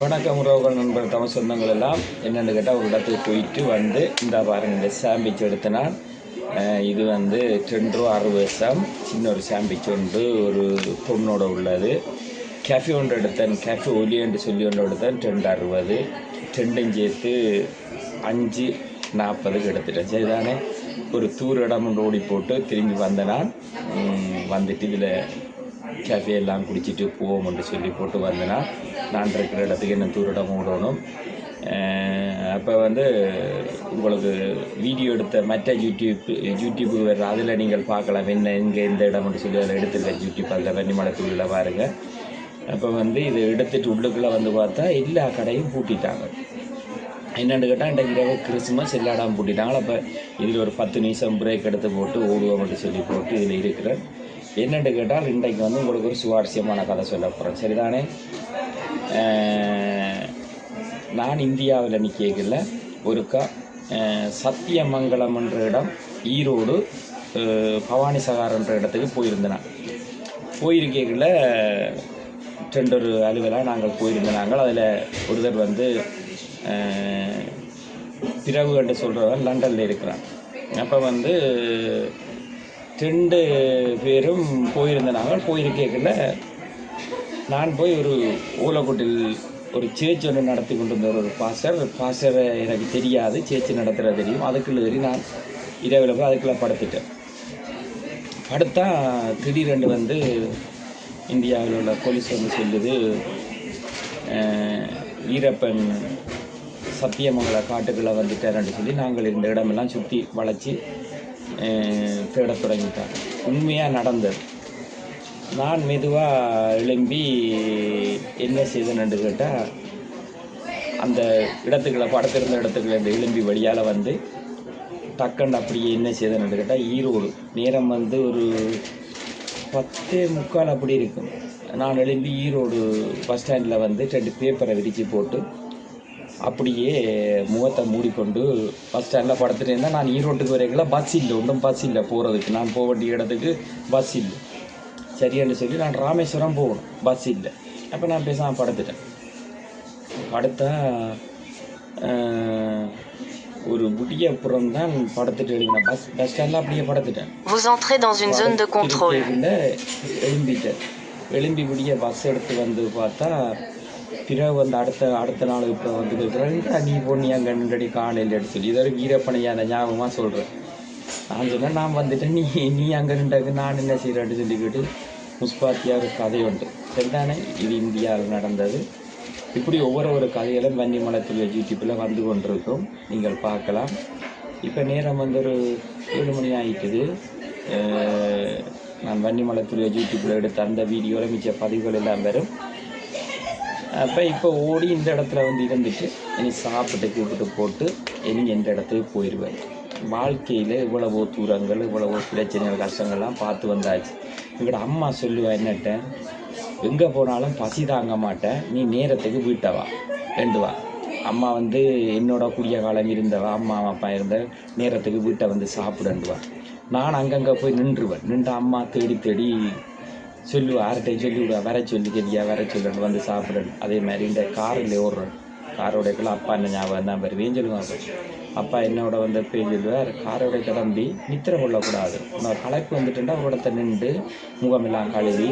வணக்கம் உறவுகள் நண்பர் தமிழ் சொந்தங்கள் எல்லாம் என்னென்னு கேட்டால் ஒரு இடத்துக்கு போயிட்டு வந்து இந்த பாருங்க இந்த சாம்பிச் எடுத்தனா இது வந்து 2.60 சின்ன ஒரு சாம்பிச் உண்டு ஒரு பொண்ணோட உள்ளது கேஃபே ஒன்று எடுத்தேன் கேஃபே ஒலியன்று சொல்லி ஒன்று எடுத்தேன் 2.60 ரெண்டும் சேர்த்து 5.40 எடுத்துட்டேன் சரிதானே ஒரு தூர் இடம் ஒன்று ஓடி போட்டு திரும்பி வந்தேன்னா வந்துட்டு இதில் கேஃபே எல்லாம் குடிச்சிட்டு போவோம்னு சொல்லி போட்டு வந்தேன்னா நான் இருக்கிற இடத்துக்கு என்ன தூரிடம் ஓடணும் அப்போ வந்து உங்களுக்கு வீடியோ எடுத்த மற்ற யூடியூப்பு வேறு அதில் நீங்கள் பார்க்கலாம் என்ன எங்கே எந்த இடம்னு சொல்லி அதில் எடுத்துருக்கேன் யூடியூப் அதில் வன்னிமலைத்தூரில் பாருங்கள் அப்போ வந்து இதை எடுத்துகிட்டு உள்ளுக்குள்ளே வந்து பார்த்தா எல்லா கடையும் பூட்டிட்டாங்க என்னென்னு கேட்டால் இன்றைக்கு இரவு கிறிஸ்மஸ் எல்லா இடம் பூட்டிட்டாங்களா அப்போ இதில் ஒரு 10 நிமிஷம் பிரேக் எடுத்து போட்டு ஓடுவோம்னு சொல்லி போட்டு இதில் இருக்கிறேன் என்னென்னு கேட்டால் இன்றைக்கு வந்து உங்களுக்கு ஒரு சுவாரஸ்யமான கதை சொல்ல போகிறேன் சரிதானே நான் இந்தியாவில் நிற்கல ஒருக்கா சத்தியமங்கலம் என்ற இடம் ஈரோடு பவானி சகார் என்ற இடத்துக்கு போயிருந்தேன் போயிருக்கைகளில் ஒரு அலுவலாக நாங்கள் போயிருந்தனாங்கள் அதில் ஒருத்தர் வந்து பிறகு என்று சொல்கிறவன் லண்டனில் இருக்கிறான் அப்போ வந்து 2 பேரும் போயிருந்தனாங்க போயிருக்கைகளில் நான் போய் ஒரு ஓலக்கோட்டில் ஒரு சேர்ச் ஒன்று நடத்தி கொண்டு வந்த ஒரு பாஸ்டரை எனக்கு தெரியாது சேர்ச்சி நடத்துகிற தெரியும் அதுக்குள்ள ஏறி நான் இரவில் போய் அதுக்குள்ளே படுத்துட்டேன் படுத்தா திடீரென்று வந்து இந்தியாவில் உள்ள போலீஸ் வந்து சொல்லுது வீரப்பன் சத்தியமங்கல காட்டுக்குள்ளே வந்துட்டார்ன்னு சொல்லி நாங்கள் இந்த இடமெல்லாம் சுற்றி வளைச்சி தேட தொடங்கிட்டாங்க உண்மையாக நடந்தது நான் மெதுவாக எழும்பி என்ன செய்தேன்னு கேட்டால் அந்த இடத்துக்குள்ள படத்திருந்த இடத்துக்குள்ள இந்த எழும்பி வழியால் வந்து டக்குன்னு அப்படியே என்ன செய்தேன்னு கேட்டால் ஈரோடு நேரம் வந்து ஒரு 10:45 அப்படி இருக்கும் நான் எழும்பி ஈரோடு பஸ் ஸ்டாண்டில் வந்து 2 பேப்பரை விரித்து போட்டு அப்படியே முகத்தை மூடிக்கொண்டு பஸ் ஸ்டாண்டில் படுத்துட்டு இருந்தால் நான் ஈரோட்டுக்கு வரைக்கும் பஸ் இல்லை ஒன்றும் பஸ் இல்லை போகிறதுக்கு நான் போக வேண்டிய இடத்துக்கு பஸ் இல்லை சரியான்னு சொல்லி நான் ராமேஸ்வரம் போகணும் பஸ் இல்லை அப்போ நான் பேசாமல் படுத்துட்டேன் படுத்தா ஒரு புறம் தான் படுத்துட்டு எழுதினேன் பஸ் ஸ்டாண்டில் அப்படியே படுத்துட்டேன் எழும்பிட்டேன் எழும்பி முடிய பஸ் எடுத்து வந்து பார்த்தா பிறகு வந்து அடுத்த நாள் இப்போ வந்து இருக்கிறேன் நீ பொண்ணு அங்கே நின்றடி காலையில் எடுத்து சொல்லி இதோட வீரப்பனையான ஞாபகமாக சொல்கிறேன் நான் சொன்னேன் நான் வந்துட்டேன் நீ அங்கே நின்றாக்கு நான் என்ன செய்கிறேன்னு சொல்லிக்கிட்டு முஸ்பாத்தியாக ஒரு கதை உண்டு சரிதானே இது இந்தியாவில் நடந்தது இப்படி ஒவ்வொரு கதைகளும் வன்னிமலைத்தூர் யூடியூப்பில் வந்து கொண்டிருக்கும் நீங்கள் பார்க்கலாம் இப்போ நேரம் வந்து ஒரு 7 மணி ஆகிட்டுது நான் வன்னிமலைத்தூர் யூடியூப்பில் எடுத்த அந்த வீடியோவில் மிச்ச பதிவுகள் எல்லாம் வரும் அப்போ இப்போ ஓடி இந்த இடத்துல வந்து இருந்துட்டு இனி சாப்பிட்டு கூப்பிட்டு போட்டு இனி எந்த இடத்துக்கு போயிடுவேன் வாழ்க்கையில் இவ்வளவோ தூரங்கள் இவ்வளவோ பிரச்சனைகள் கஷ்டங்கள்லாம் பார்த்து வந்தாச்சு எங்களோட அம்மா சொல்லுவேன் என்னட்ட எங்கே போனாலும் பசி தாங்க மாட்டேன் நீ நேரத்துக்கு வீட்டவா வேண்டுவா அம்மா வந்து என்னோட கூடிய காலம் இருந்தவா அம்மா அப்பா இருந்த நேரத்துக்கு வீட்டை வந்து சாப்பிடுண்டுவா நான் அங்கங்கே போய் நின்று அம்மா தேடி சொல்லுவா யார்கிட்டையும் சொல்லிவிடுவா வர சொல்லி தெரியா வர சொல்லுன்னு வந்து சாப்பிடணும் அதே மாதிரி இந்த காரில் ஓடுறேன் காரோடைக்குள்ள அப்பா என்ன ஞாபகம் தான் வருவேன் சொல்லுவாங்க அப்பா என்னோட வந்து போய் சொல்லுவார் காரோட கிளம்பி நித்திரை கொள்ளக்கூடாது உன்னோட களைப்பு வந்துட்டுண்டா ஒரு இடத்த நின்று முகமெல்லாம் கழுவி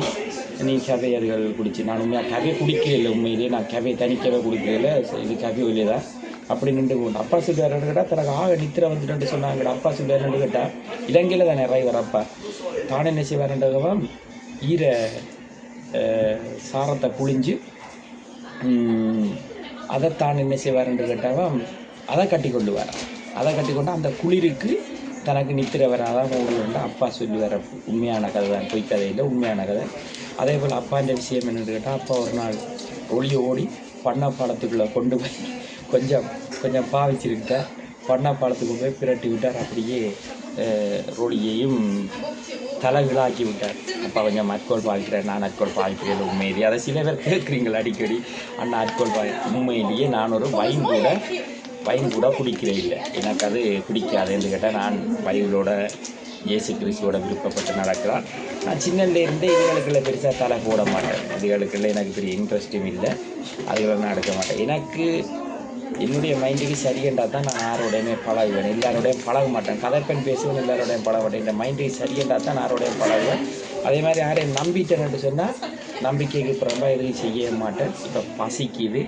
நீ கவையர்கள் குடிச்சு நான் உண்மையாக கவை குடிக்கல உண்மையிலேயே நான் கவை தனிக்கவே குடிக்கல இது கவை ஒலியே தான் அப்படி நின்று போகணும் அப்பா சொல்லுவார்னு கேட்டால் தனக்கு நித்திரை வந்துட்டு சொன்னாங்கடா அப்பா சொல்லுவார்னு கேட்டால் இலங்கையில் தான் நிறைய வரப்பா தானே என்ன செய்வாருன்றவா ஈர சாரத்தை புழிஞ்சு அதைத்தான் என்ன செய்வார்ன்னு கேட்டாவா அதை கட்டி கொள்ளுவார் அதை கட்டி கொண்டு அந்த குளிருக்கு தனக்கு நித்திரை வராதான் ஓடுவார் அப்பா சொல்லி வர உண்மையான கதை தான் பொய் கதையில் உண்மையான கதை அதே போல் அப்பான்ற விஷயம் என்னென்னு கேட்டால் அப்பா ஒரு நாள் ஓடி பண்ணப்பாலத்துக்குள்ளே கொண்டு போய் கொஞ்சம் பாவிச்சிருக்கிட்டார் பண்ணப்பாலத்துக்கு போய் பிரட்டி விட்டார் அப்படியே ரோடியையும் தலைகளாக்கி விட்டார் அப்போ கொஞ்சம் அட்கோல் பாய்க்கிறேன் நான் அட்கோல் பாய்க்கிறேன் உண்மையிலேயே அதை சில பேர் கேட்குறீங்களா அடிக்கடி அண்ணா அட்கோல் உண்மையிலேயே நான் ஒரு வைன் கூட குடிக்கிறே இல்லை எனக்கு அது பிடிக்காதுன்னு கேட்டால் நான் பைபிளோட இயேசு கிறிஸ்துவோட விருப்பப்பட்டு நடக்கிறான். நான் சின்னலேருந்தே இதுகளுக்குள்ள பெருசாக தலை போட மாட்டேன். இதுகளுக்குள்ள எனக்கு பெரிய இன்ட்ரெஸ்ட்டும் இல்லை, அதுகளை நான் எடுக்க மாட்டேன். எனக்கு என்னுடைய மைண்டுக்கு சரியண்டா தான் நான் யாரோடையுமே பழகுவேன். எல்லாரோடையும் பழக மாட்டேன். கதைப்பெண் பேசுவேன், எல்லாரோடையும் பழக மாட்டேன். இந்த மைண்டுக்கு சரியண்டா தான் நான் யாரோடையும் பழகுவேன். அதே மாதிரி யாரையும் நம்பிட்டேன்னு சொன்னால் நம்பிக்கைக்கு அப்புறமா எதுவும் செய்ய மாட்டேன். இப்போ பசிக்குது,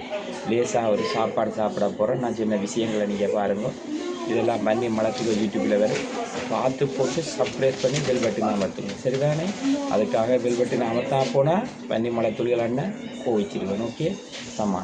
லேசாக ஒரு சாப்பாடு சாப்பிட போகிறேன். நான் சின்ன விஷயங்களை நீங்கள் பாருங்கள். இதெல்லாம் பண்ணி மலத்துக்கு யூடியூப்பில் வரும். பார்த்து போட்டு சப்ஸ்கிரைப் பண்ணி பெல் பட்டன் அமர்த்துங்க, சரிதானே? அதுக்காக பெல் பட்டன் அமர்த்தா போனால் பன்னி மலை துளிகள் அண்ணன் கோவிச்சிருவேன். ஓகே, சமா